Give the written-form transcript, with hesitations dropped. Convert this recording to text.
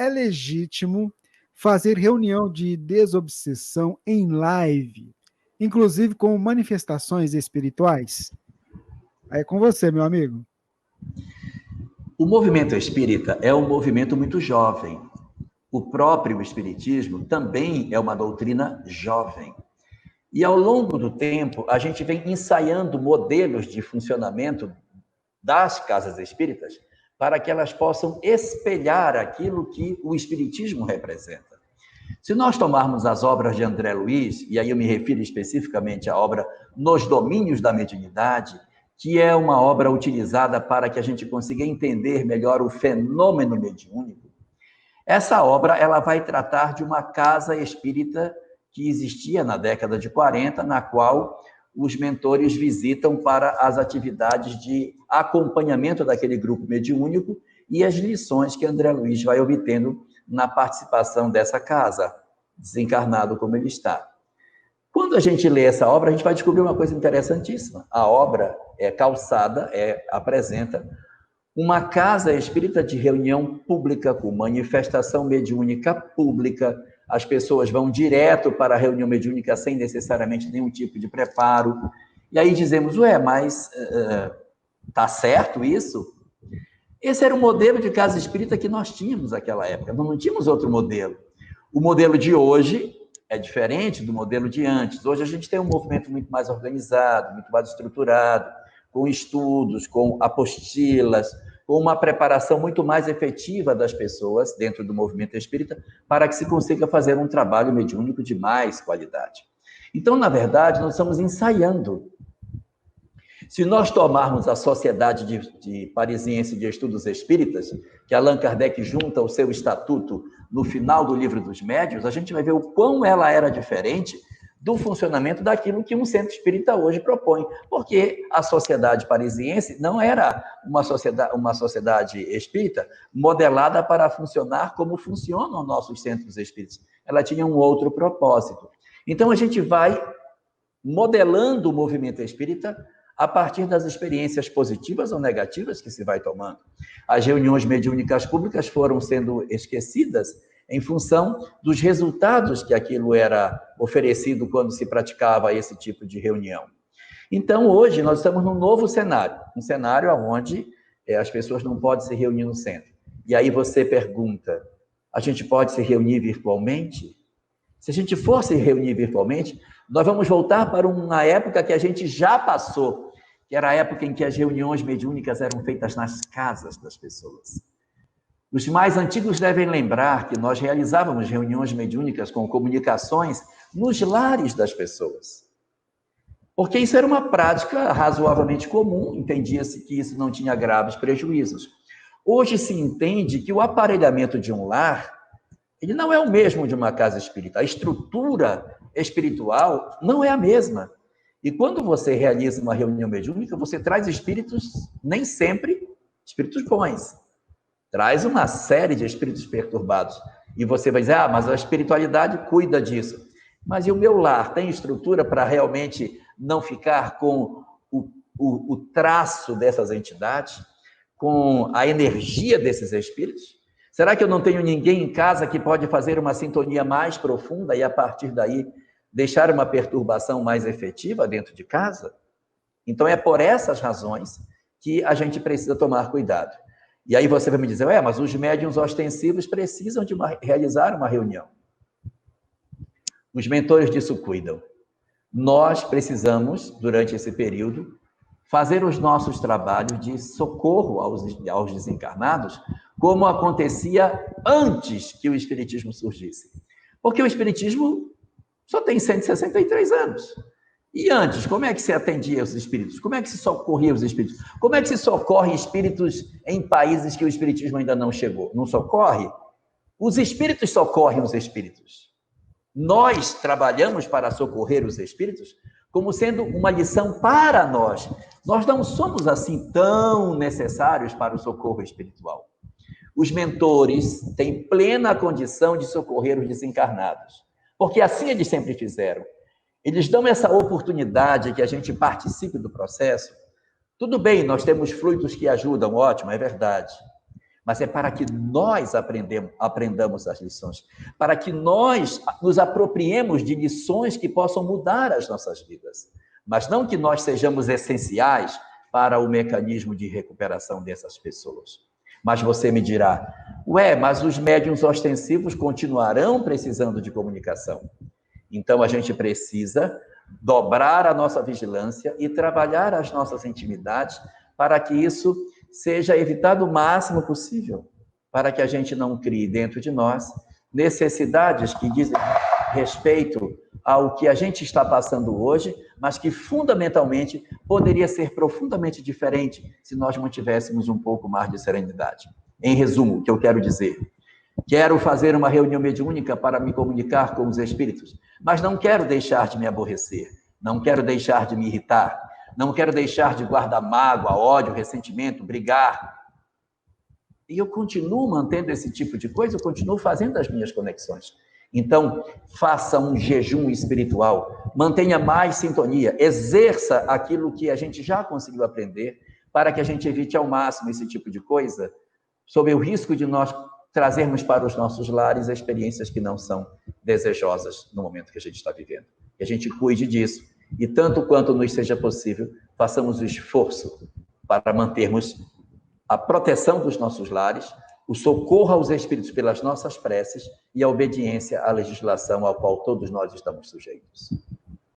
é legítimo fazer reunião de desobsessão em live, inclusive com manifestações espirituais? Aí é com você, meu amigo. O movimento espírita é um movimento muito jovem. O próprio espiritismo também é uma doutrina jovem. E ao longo do tempo, a gente vem ensaiando modelos de funcionamento das casas espíritas para que elas possam espelhar aquilo que o espiritismo representa. Se nós tomarmos as obras de André Luiz, e aí eu me refiro especificamente à obra Nos Domínios da Mediunidade, que é uma obra utilizada para que a gente consiga entender melhor o fenômeno mediúnico, essa obra ela vai tratar de uma casa espírita que existia na década de 40, na qual os mentores visitam para as atividades de acompanhamento daquele grupo mediúnico e as lições que André Luiz vai obtendo na participação dessa casa, desencarnado como ele está. Quando a gente lê essa obra, a gente vai descobrir uma coisa interessantíssima. A obra é calçada, apresenta uma casa espírita de reunião pública, com manifestação mediúnica pública. As pessoas vão direto para a reunião mediúnica sem necessariamente nenhum tipo de preparo. E aí dizemos, mas tá certo isso? Esse era o modelo de casa espírita que nós tínhamos naquela época. Nós não tínhamos outro modelo. O modelo de hoje é diferente do modelo de antes. Hoje a gente tem um movimento muito mais organizado, muito mais estruturado, com estudos, com apostilas, com uma preparação muito mais efetiva das pessoas dentro do movimento espírita para que se consiga fazer um trabalho mediúnico de mais qualidade. Então, na verdade, nós estamos ensaiando. Se nós tomarmos a Sociedade de Parisiense de Estudos Espíritas, que Allan Kardec junta ao seu estatuto no final do Livro dos Médiuns, a gente vai ver o quão ela era diferente do funcionamento daquilo que um centro espírita hoje propõe. Porque a Sociedade Parisiense não era uma sociedade espírita modelada para funcionar como funcionam nossos centros espíritas. Ela tinha um outro propósito. Então, a gente vai modelando o movimento espírita a partir das experiências positivas ou negativas que se vai tomando. As reuniões mediúnicas públicas foram sendo esquecidas em função dos resultados que aquilo era oferecido quando se praticava esse tipo de reunião. Então, hoje, nós estamos num novo cenário, um cenário onde as pessoas não podem se reunir no centro. E aí você pergunta, a gente pode se reunir virtualmente? Se a gente for se reunir virtualmente, nós vamos voltar para uma época que a gente já passou, que era a época em que as reuniões mediúnicas eram feitas nas casas das pessoas. Os mais antigos devem lembrar que nós realizávamos reuniões mediúnicas com comunicações nos lares das pessoas. Porque isso era uma prática razoavelmente comum, entendia-se que isso não tinha graves prejuízos. Hoje se entende que o aparelhamento de um lar, ele não é o mesmo de uma casa espírita. A estrutura espiritual não é a mesma. E quando você realiza uma reunião mediúnica, você traz espíritos, nem sempre espíritos bons. Traz uma série de espíritos perturbados. E você vai dizer, mas a espiritualidade cuida disso. Mas e o meu lar tem estrutura para realmente não ficar com o traço dessas entidades, com a energia desses espíritos? Será que eu não tenho ninguém em casa que pode fazer uma sintonia mais profunda e, a partir daí, deixar uma perturbação mais efetiva dentro de casa? Então, é por essas razões que a gente precisa tomar cuidado. E aí você vai me dizer, mas os médiuns ostensivos precisam de realizar uma reunião. Os mentores disso cuidam. Nós precisamos, durante esse período, fazer os nossos trabalhos de socorro aos desencarnados, como acontecia antes que o Espiritismo surgisse. Porque o Espiritismo só tem 163 anos. E antes, como é que se atendia os espíritos? Como é que se socorria os espíritos? Como é que se socorre espíritos em países que o Espiritismo ainda não chegou? Não socorre? Os espíritos socorrem os espíritos. Nós trabalhamos para socorrer os espíritos como sendo uma lição para nós. Nós não somos assim tão necessários para o socorro espiritual. Os mentores têm plena condição de socorrer os desencarnados, porque assim eles sempre fizeram. Eles dão essa oportunidade que a gente participe do processo. Tudo bem, nós temos fluidos que ajudam, ótimo, é verdade. mas é para que nós aprendamos as lições, para que nós nos apropriemos de lições que possam mudar as nossas vidas, mas não que nós sejamos essenciais para o mecanismo de recuperação dessas pessoas. Mas você me dirá, mas os médiuns ostensivos continuarão precisando de comunicação. Então a gente precisa dobrar a nossa vigilância e trabalhar as nossas intimidades para que isso seja evitado o máximo possível, para que a gente não crie dentro de nós necessidades que dizem respeito ao que a gente está passando hoje, mas que fundamentalmente poderia ser profundamente diferente se nós mantivéssemos um pouco mais de serenidade. Em resumo, o que eu quero dizer: quero fazer uma reunião mediúnica para me comunicar com os espíritos, mas não quero deixar de me aborrecer, não quero deixar de me irritar, não quero deixar de guardar mágoa, ódio, ressentimento, brigar. E eu continuo mantendo esse tipo de coisa, eu continuo fazendo as minhas conexões. Então, faça um jejum espiritual, mantenha mais sintonia, exerça aquilo que a gente já conseguiu aprender, para que a gente evite ao máximo esse tipo de coisa, sob o risco de nós trazermos para os nossos lares experiências que não são desejosas no momento que a gente está vivendo. Que a gente cuide disso e, tanto quanto nos seja possível, façamos o esforço para mantermos a proteção dos nossos lares, o socorro aos espíritos pelas nossas preces e a obediência à legislação ao qual todos nós estamos sujeitos.